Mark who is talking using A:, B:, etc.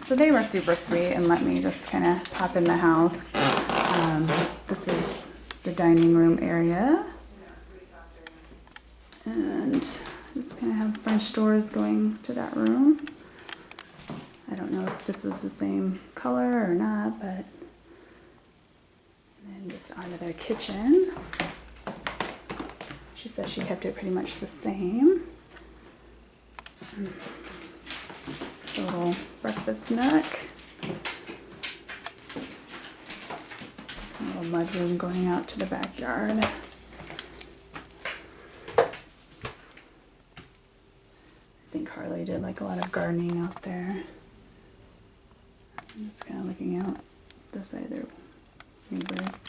A: So they were super sweet and let me just kind of pop in the house. This is the dining room area. And just kind of have French doors going to that room. I don't know if this was the same color or not, but and then just onto their kitchen. She said she kept it pretty much the same. A little breakfast nook. A little mudroom going out to the backyard. I think Harley did like a lot of gardening out there. I'm just kind of looking out the side of their neighbors.